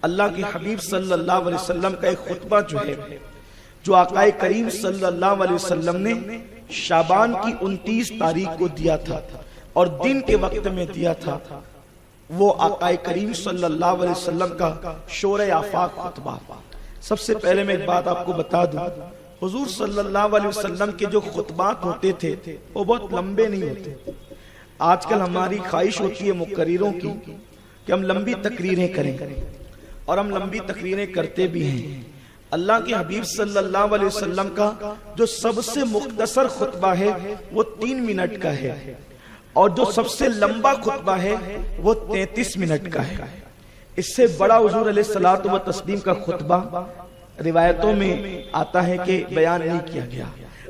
اللہ کے حبیب صلی اللہ علیہ وسلم کا ایک خطبہ جو آقا کریم صلی اللہ علیہ وسلم نے شعبان کی 29 تاریخ کو دیا تھا اور دن کے وقت میں دیا تھا، وہ آقا کریم صلی اللہ علیہ وسلم کا شورِ آفاق خطبہ۔ سب سے پہلے میں ایک بات آپ کو بتا دوں، حضور صلی اللہ علیہ وسلم کے جو خطبات ہوتے تھے وہ بہت لمبے نہیں ہوتے۔ آج کل ہماری خواہش ہوتی ہے مقرروں کی کہ ہم لمبی تقریریں کریں، اور ہم لمبی تقریریں کرتے بھی ہیں۔ اللہ کے حبیب صلی اللہ علیہ وسلم کا جو سب سے مختصر خطبہ ہے وہ 3 منٹ کا ہے، اور جو سب سے لمبا خطبہ ہے وہ 33 منٹ کا ہے۔ اس سے بڑا حضور علیہ الصلوۃ والتسلیم کا خطبہ روایتوں میں آتا ہے کہ بیان نہیں کیا گیا،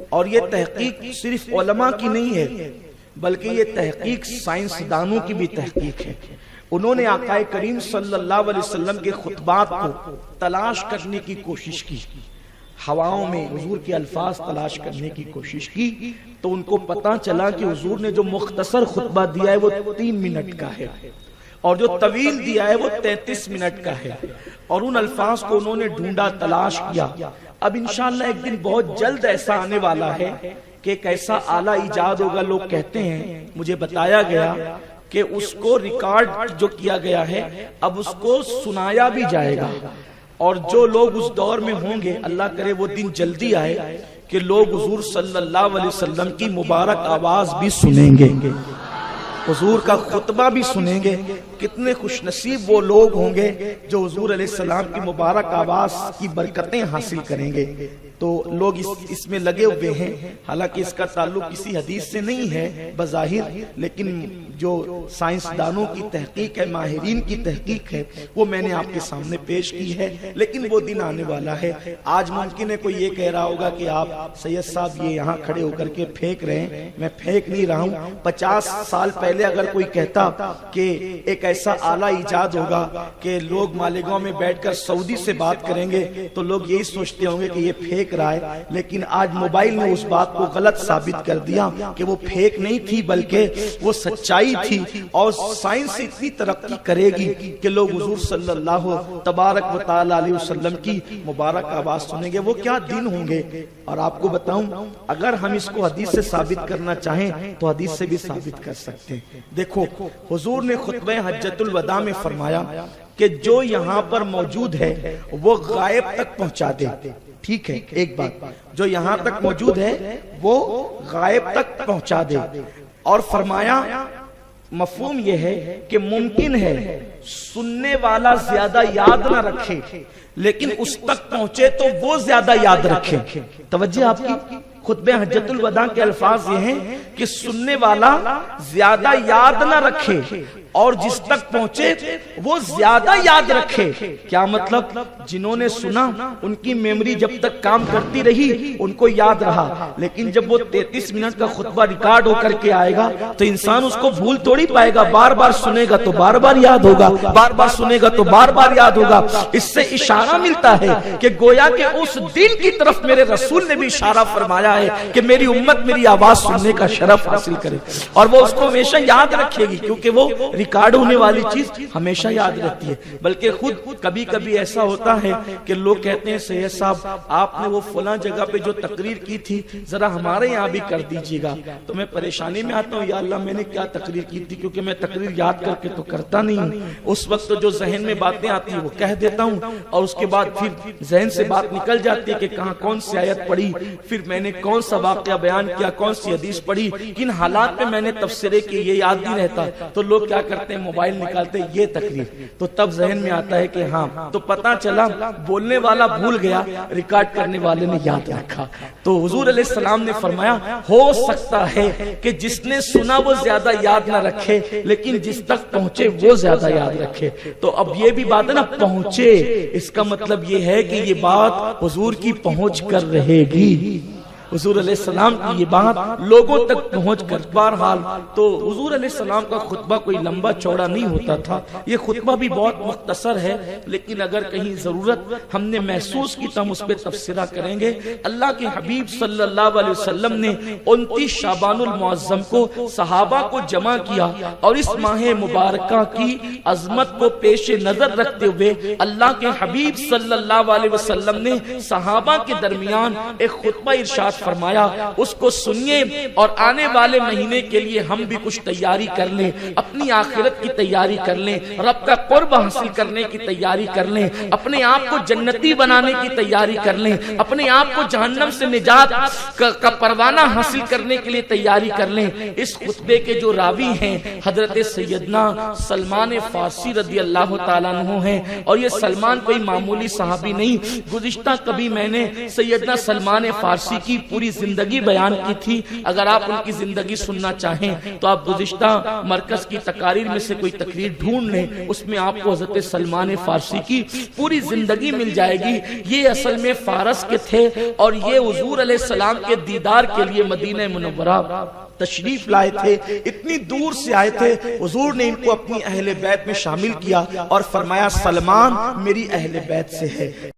اور یہ تحقیق صرف علماء کی نہیں ہے بلکہ یہ تحقیق سائنسدانوں کی بھی تحقیق ہے۔ انہوں نے آقا کریم صلی اللہ علیہ وسلم کے خطبات کو تلاش کرنے کی کوشش کی، ہواؤں میں حضور کے الفاظ تلاش کرنے کی کوشش کی، تو ان کو پتا چلا کہ حضور نے جو مختصر خطبہ دیا ہے وہ 3 منٹ کا ہے، اور جو طویل دیا ہے وہ 33 منٹ کا ہے، اور ان الفاظ کو انہوں نے ڈھونڈا، تلاش کیا۔ اب انشاءاللہ ایک دن بہت جلد ایسا آنے والا ہے کہ ایک ایسا آلہ ایجاد ہوگا، لوگ کہتے ہیں، مجھے بتایا گیا کہ اس کو ریکارڈ جو کیا گیا ہے اب اس کو سنایا بھی جائے گا، اور جو لوگ اس دور میں ہوں گے، اللہ کرے وہ دن جلدی آئے کہ لوگ حضور صلی اللہ علیہ وسلم کی مبارک آواز بھی سنیں گے، حضور کا خطبہ بھی سنیں گے۔ کتنے خوش نصیب وہ لوگ ہوں گے جو حضور علیہ السلام کی مبارک آواز کی برکتیں حاصل کریں گے۔ تو لوگ اس میں لگے ہوئے ہیں، حالانکہ اس کا تعلق کسی حدیث سے نہیں ہے بظاہر، لیکن جو سائنسدانوں کی تحقیق ہے، ماہرین کی تحقیق ہے، وہ میں نے آپ کے سامنے پیش کی ہے۔ لیکن وہ دن آنے والا ہے۔ آج ممکن ہے کوئی یہ کہہ رہا ہوگا کہ آپ سید صاحب یہ یہاں کھڑے ہو کر کے پھینک رہے ہیں، میں پھینک نہیں رہا ہوں۔ 50 سال پہلے اگر کوئی کہتا کہ ایک ایسا آلہ ایجاد ہوگا کہ لوگ مالیگاؤں میں بیٹھ کر سعودی سے بات کریں گے تو لوگ یہی سوچتے ہوں گے کہ یہ پھینک رہا ہے، لیکن آج موبائل نے اس بات کو غلط ثابت کر دیا کہ وہ پھینک نہیں تھی بلکہ وہ سچائی تھی، اور سائنس اتنی ترقی کرے گی کہ لوگ حضور صلی اللہ تبارک و تعالی علیہ وسلم کی مبارک آواز سنیں گے۔ وہ کیا دن ہوں گے! اور آپ کو بتاؤں، اگر ہم اس کو حدیث سے ثابت کرنا چاہیں تو حدیث سے بھی ثابت کر سکتے ہیں۔ دیکھو، حضور نے خطبہ حجۃ الوداع میں فرمایا کہ جو یہاں پر موجود ہے وہ غائب تک پہنچا دے۔ ٹھیک ہے، ایک بات، جو یہاں تک موجود ہے وہ غائب تک پہنچا دے، اور فرمایا مفہوم یہ ہے کہ ممکن ہے سننے والا زیادہ یاد نہ رکھے لیکن اس تک پہنچے تو وہ زیادہ یاد رکھے۔ توجہ آپ کی، خطبہ حجۃ الوداع کے الفاظ یہ ہیں کہ سننے والا زیادہ یاد نہ رکھے اور جس تک پہنچے وہ زیادہ یاد رکھے۔ کیا مطلب؟ جنہوں نے سنا ان کی میموری جب تک کام کرتی رہی ان کو یاد رہا، لیکن جب وہ 33 منٹ کا خطبہ ریکارڈ ہو کر کے آئے گا تو انسان اس کو بھول توڑی پائے گا۔ بار بار سنے گا تو بار بار یاد ہوگا، بار بار سنے گا تو بار بار یاد ہوگا۔ اس سے اشارہ ملتا ہے کہ گویا کہ اس دن کی طرف میرے رسول نے بھی اشارہ فرمایا ہے کہ میری امت میری آواز سننے کا شرف حاصل کرے، اور وہ اس کو ہمیشہ یاد رکھے گی، کیونکہ وہ ریکارڈ ہونے والی چیز ہمیشہ یاد رہتی ہے۔ بلکہ خود کبھی کبھی ایسا ہوتا ہے کہ لوگ کہتے ہیں سید صاحب آپ نے وہ فلاں جگہ پہ جو تقریر کی تھی ذرا ہمارے یہاں بھی کر دیجیے گا، تو میں پریشانی میں آتا ہوں، یا اللہ میں نے کیا تقریر کی تھی، کیونکہ میں تقریر یاد کر کے تو کرتا نہیں ہوں۔ اس وقت جو ذہن میں باتیں آتی ہیں وہ کہہ دیتا ہوں، اور اس کے بعد پھر ذہن سے بات نکل جاتی ہے کہ کہاں کون سی آیت پڑھی، پھر میں نے کون سا واقعہ بیان کیا، کون سی حدیث پڑھی، کن حالات میں نے تفسیریں کی، یہ یاد نہیں رہتا۔ تو لوگ کیا کرتے ہیں، موبائل نکالتے یہ تقریر، تو تب ذہن میں آتا ہے کہ ہاں، تو پتا چلا بولنے والا بھول گیا، ریکارڈ کرنے والے نے یاد رکھا۔ تو حضور علیہ السلام نے فرمایا ہو سکتا ہے کہ جس نے سنا وہ زیادہ یاد نہ رکھے لیکن جس تک پہنچے وہ زیادہ یاد رکھے۔ تو اب یہ بھی بات ہے نا، پہنچے، اس کا مطلب یہ ہے کہ یہ بات حضور کی پہنچ کر رہے گی، حضور علیہ السلام کی یہ بات لوگوں تک پہنچ کر بہرحال تو حضور علیہ السلام کا خطبہ کوئی لمبا چوڑا نہیں ہوتا تھا، یہ خطبہ بھی بہت مختصر ہے، لیکن اگر کہیں ضرورت ہم نے محسوس کی تو ہم اس پہ تفسیرہ کریں گے۔ اللہ کے حبیب صلی اللہ علیہ وسلم نے 29 شعبان المعظم کو صحابہ کو جمع کیا اور اس ماہ مبارکہ کی عظمت کو پیش نظر رکھتے ہوئے اللہ کے حبیب صلی اللہ علیہ وسلم نے صحابہ کے درمیان ایک خطبہ ارشاد فرمایا، اس کو سنیے اور آنے والے مہینے کے لیے ہم بھی کچھ تیاری کر لیں، اپنی آخرت کی تیاری کر لیں، رب کا قرب حاصل کرنے کی تیاری کر لیں، اپنے آپ کو جنتی بنانے کی تیاری کر لیں، اپنے آپ کو جہنم سے نجات کا پروانہ حاصل کرنے کے لیے تیاری کر لیں۔ اس خطبے کے جو راوی ہیں حضرت سیدنا سلمان فارسی رضی اللہ تعالیٰ عنہ ہیں، اور یہ سلمان کوئی معمولی صحابی نہیں۔ گزشتہ کبھی میں نے سیدنا سلمان فارسی کی پوری زندگی بیان کی تھی، اگر آپ ان کی زندگی سننا چاہیں تو آپ گزشتہ مرکز کی تقاریر میں سے کوئی تقریر ڈھونڈ لیں، اس میں آپ کو حضرت سلمان فارسی کی پوری زندگی مل جائے گی۔ یہ اصل میں فارس کے تھے اور یہ حضور علیہ السلام کے دیدار کے لیے مدینہ منورہ تشریف لائے تھے، اتنی دور سے آئے تھے۔ حضور نے ان کو اپنی اہل بیت میں شامل کیا اور فرمایا سلمان میری اہل بیت سے ہے۔